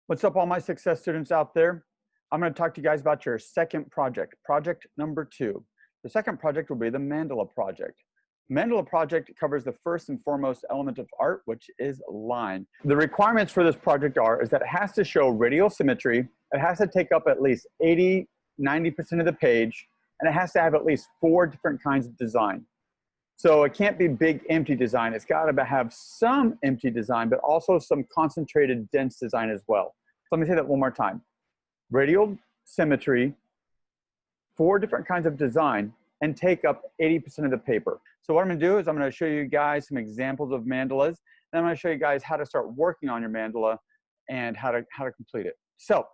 What's up, all my success students out there? I'm going to talk to you guys about your second project, project number 2. The second project will be the Mandala project. Mandala project covers the first and foremost element of art, which is line. The requirements for this project is that it has to show radial symmetry, it has to take up at least 80–90% of the page, and it has to have at least 4 different kinds of design. So it can't be big empty design. It's got to have some empty design, but also some concentrated dense design as well. So let me say that one more time. Radial symmetry, 4 different kinds of design, and take up 80% of the paper. So what I'm going to do is I'm going to show you guys some examples of mandalas, and I'm going to show you guys how to start working on your mandala and how to complete it. So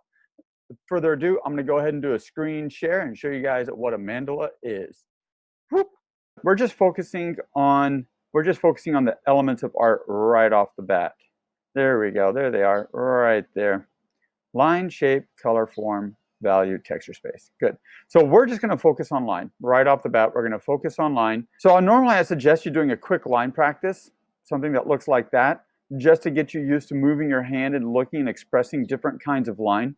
without further ado, I'm going to go ahead and do a screen share and show you guys what a mandala is. Whoop. We're just focusing on the elements of art right off the bat. There we go. There they are, right there. Line, shape, color, form, value, texture, space. Good. So we're just going to focus on line. Right off the bat, we're going to focus on line. So normally I suggest you doing a quick line practice, something that looks like that, just to get you used to moving your hand and looking and expressing different kinds of line.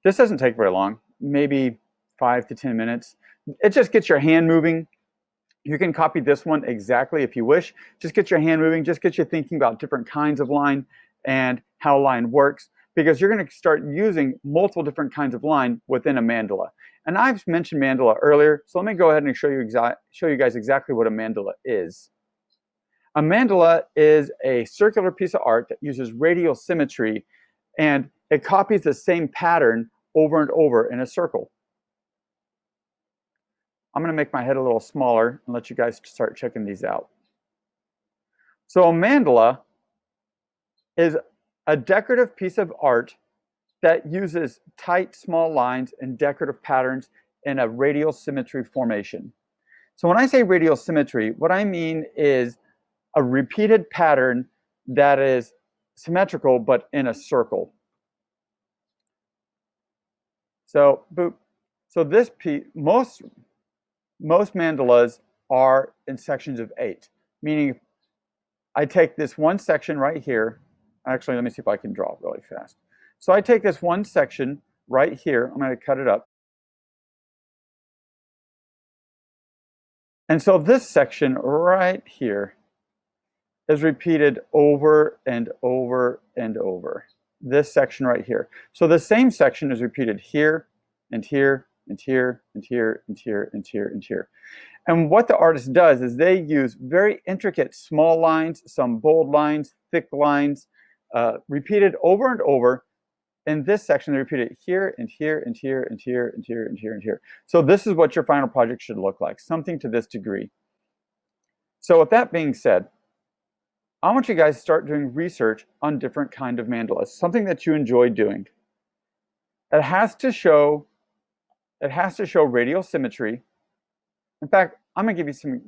This doesn't take very long, maybe 5 to 10 minutes. It just gets your hand moving. You can copy this one exactly if you wish. Just get your hand moving, just get you thinking about different kinds of line and how line works, because you're going to start using multiple different kinds of line within a mandala. And I've mentioned mandala earlier, so let me go ahead and show you guys exactly what a mandala is. A mandala is a circular piece of art that uses radial symmetry, and it copies the same pattern over and over in a circle. I'm going to make my head a little smaller and let you guys start checking these out. So a mandala is a decorative piece of art that uses tight, small lines and decorative patterns in a radial symmetry formation. So when I say radial symmetry, what I mean is a repeated pattern that is symmetrical but in a circle. So, boop. So this piece, most mandalas are in sections of 8, meaning I take this one section right here. Actually, let me see if I can draw really fast. So I take this one section right here. I'm going to cut it up. And so this section right here is repeated over and over and over. This section right here. So the same section is repeated here and here and here and here and here and here and here. And what the artist does is they use very intricate small lines, some bold lines, thick lines, repeated over and over. In this section, they repeat it here and here and here and here and here and here and here. So this is what your final project should look like, something to this degree. So with that being said, I want you guys to start doing research on different kind of mandalas, something that you enjoy doing. It has to show radial symmetry. In fact, I'm going to give you some,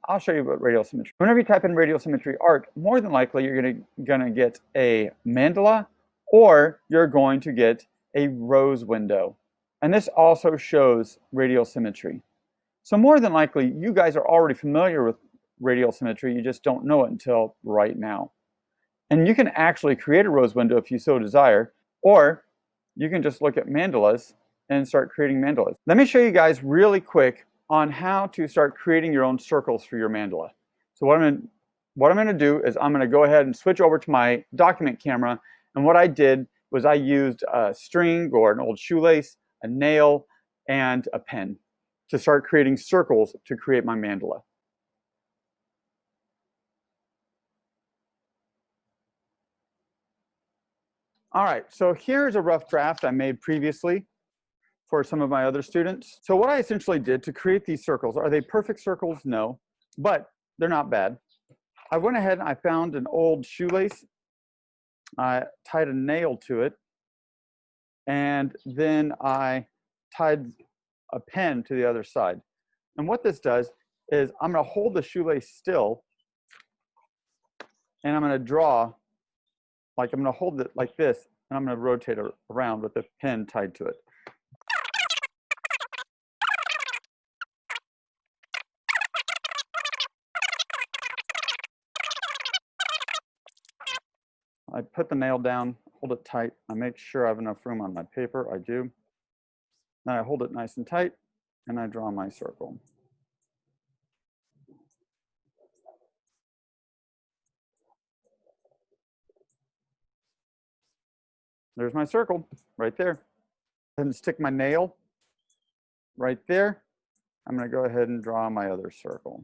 I'll show you about radial symmetry. Whenever you type in radial symmetry art, more than likely you're going to get a mandala, or you're going to get a rose window. And this also shows radial symmetry. So more than likely, you guys are already familiar with radial symmetry, you just don't know it until right now. And you can actually create a rose window if you so desire, or you can just look at mandalas and start creating mandalas. Let me show you guys really quick on how to start creating your own circles for your mandala. So what I'm going to do is I'm going to go ahead and switch over to my document camera, and what I did was I used a string or an old shoelace, a nail, and a pen to start creating circles to create my mandala. All right, so here's a rough draft I made previously for some of my other students. So what I essentially did to create these circles, are they perfect circles? No, but they're not bad. I went ahead and I found an old shoelace. I tied a nail to it, and then I tied a pen to the other side. And what this does is I'm going to hold the shoelace still, and I'm going to draw, like I'm going to hold it like this, and I'm going to rotate it around with the pen tied to it. I put the nail down, hold it tight. I make sure I have enough room on my paper. I do. Then I hold it nice and tight, and I draw my circle. There's my circle right there. Then stick my nail right there. I'm going to go ahead and draw my other circle.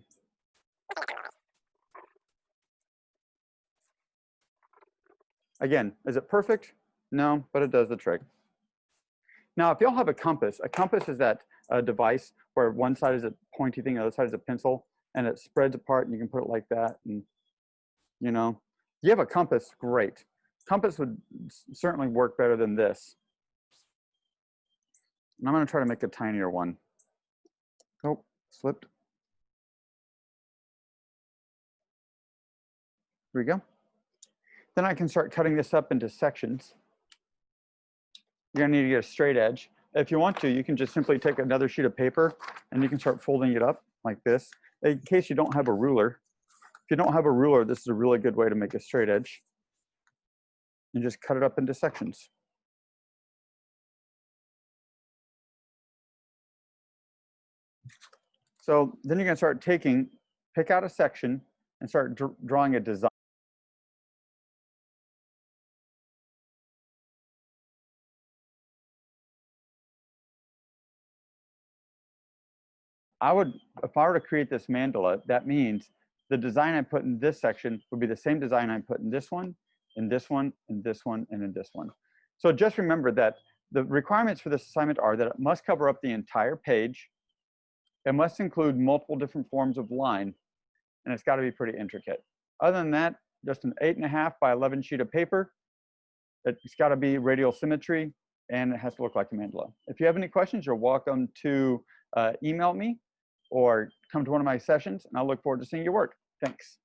Again, is it perfect? No, but it does the trick. Now, if y'all have a compass is that device where one side is a pointy thing, the other side is a pencil, and it spreads apart, and you can put it like that. And, you know, you have a compass, great. Compass would certainly work better than this. And I'm going to try to make a tinier one. Oh, slipped. Here we go. Then I can start cutting this up into sections. You're going to need to get a straight edge. If you want to, you can just simply take another sheet of paper and you can start folding it up like this. In case you don't have a ruler. If you don't have a ruler, this is a really good way to make a straight edge. You just cut it up into sections. So then you're going to start pick out a section and start drawing a design. If I were to create this mandala, that means the design I put in this section would be the same design I put in this one, in this one, in this one, and in this one. So just remember that the requirements for this assignment are that it must cover up the entire page. It must include multiple different forms of line, and it's got to be pretty intricate. Other than that, just an 8.5 by 11 sheet of paper. It's got to be radial symmetry, and it has to look like a mandala. If you have any questions, you're welcome to email me or come to one of my sessions, and I'll look forward to seeing your work. Thanks.